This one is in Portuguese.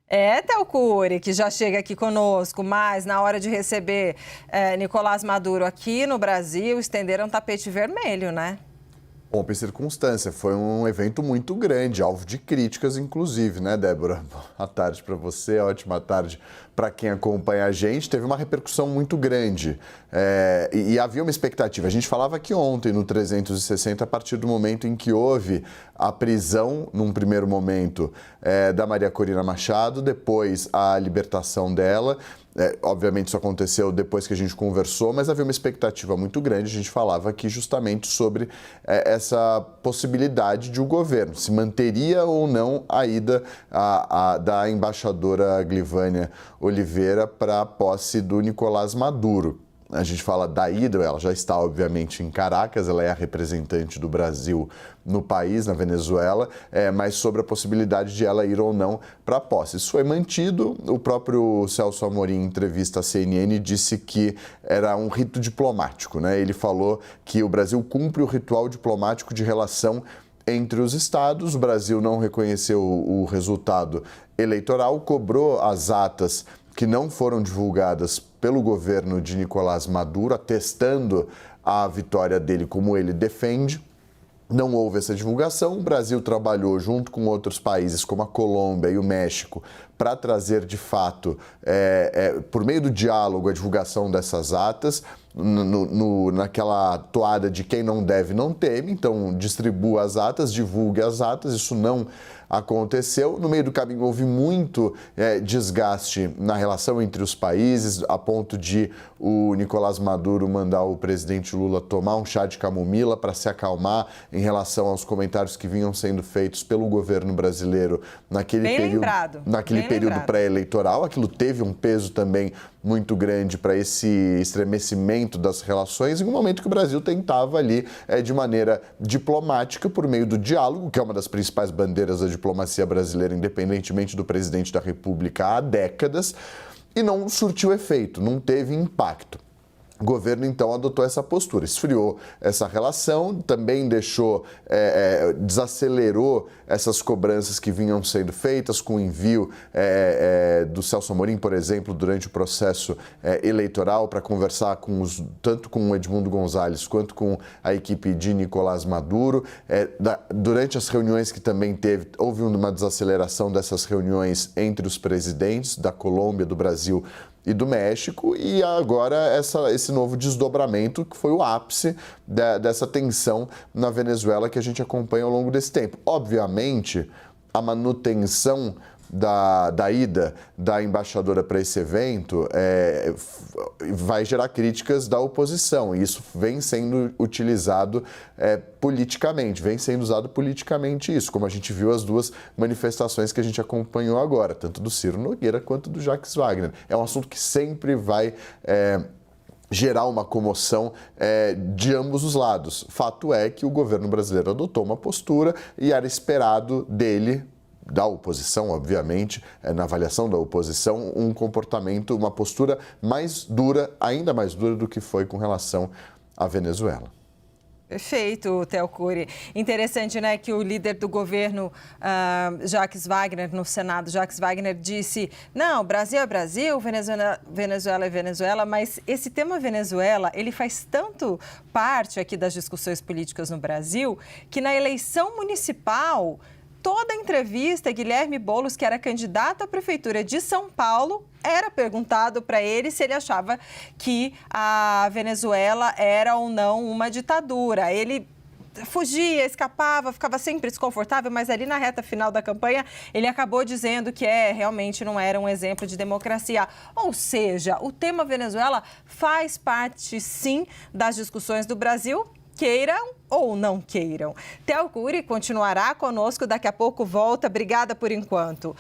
Théo Cury, que já chega aqui conosco, mas na hora de receber Nicolás Maduro aqui no Brasil, estenderam tapete vermelho, né? Pompa e circunstância, foi um evento muito grande, alvo de críticas, inclusive, né, Débora? Boa tarde para você, ótima tarde para quem acompanha a gente. Teve uma repercussão muito grande e havia uma expectativa. A gente falava aqui ontem no 360, a partir do momento em que houve a prisão, num primeiro momento, da Maria Corina Machado, depois a libertação dela. Obviamente isso aconteceu depois que a gente conversou, mas havia uma expectativa muito grande. A gente falava aqui justamente sobre essa possibilidade de o governo, se manteria ou não a ida da embaixadora Glivânia Oliveira para a posse do Nicolás Maduro. A gente fala da ida, ela já está obviamente em Caracas, ela é a representante do Brasil no país, na Venezuela, mas sobre a possibilidade de ela ir ou não para a posse. Isso foi mantido, o próprio Celso Amorim, em entrevista à CNN, disse que era um rito diplomático, né? Ele falou que o Brasil cumpre o ritual diplomático de relação entre os estados. O Brasil não reconheceu o resultado eleitoral, cobrou as atas que não foram divulgadas pelo governo de Nicolás Maduro, atestando a vitória dele como ele defende. Não houve essa divulgação. O Brasil trabalhou junto com outros países, como a Colômbia e o México, para trazer, de fato, por meio do diálogo, a divulgação dessas atas, naquela toada de quem não deve, não teme. Então, distribua as atas, divulgue as atas. Isso não aconteceu. No meio do caminho, houve muito desgaste na relação entre os países, a ponto de o Nicolás Maduro mandar o presidente Lula tomar um chá de camomila para se acalmar em relação aos comentários que vinham sendo feitos pelo governo brasileiro naquele período pré-eleitoral. Aquilo teve um peso também muito grande para esse estremecimento das relações, em um momento que o Brasil tentava ali, de maneira diplomática, por meio do diálogo, que é uma das principais bandeiras da diplomacia brasileira, independentemente do presidente da República, há décadas, e não surtiu efeito, não teve impacto. O governo, então, adotou essa postura, esfriou essa relação, também desacelerou essas cobranças que vinham sendo feitas com o envio do Celso Amorim, por exemplo, durante o processo eleitoral, para conversar tanto com o Edmundo Gonzalez quanto com a equipe de Nicolás Maduro. Durante as reuniões que também teve, houve uma desaceleração dessas reuniões entre os presidentes da Colômbia, do Brasil e do México, e agora esse novo desdobramento que foi o ápice dessa tensão na Venezuela que a gente acompanha ao longo desse tempo. Obviamente, a manutenção da ida da embaixadora para esse evento vai gerar críticas da oposição, e isso vem sendo utilizado politicamente, vem sendo usado politicamente isso, como a gente viu as duas manifestações que a gente acompanhou agora, tanto do Ciro Nogueira quanto do Jacques Wagner. É um assunto que sempre vai gerar uma comoção de ambos os lados. Fato é que o governo brasileiro adotou uma postura e era esperado dele, da oposição, obviamente, na avaliação da oposição, um comportamento, uma postura mais dura, ainda mais dura do que foi com relação à Venezuela. Perfeito, Théo Cury. Interessante, né, que o líder do governo, Jacques Wagner, no Senado, Jacques Wagner, disse: não, Brasil é Brasil, Venezuela é Venezuela, mas esse tema Venezuela, ele faz tanto parte aqui das discussões políticas no Brasil, que na eleição municipal, toda a entrevista, Guilherme Boulos, que era candidato à prefeitura de São Paulo, era perguntado para ele se ele achava que a Venezuela era ou não uma ditadura. Ele fugia, escapava, ficava sempre desconfortável, mas ali na reta final da campanha ele acabou dizendo que realmente não era um exemplo de democracia. Ou seja, o tema Venezuela faz parte, sim, das discussões do Brasil, queiram ou não queiram. Théo Cury continuará conosco, daqui a pouco volta. Obrigada por enquanto.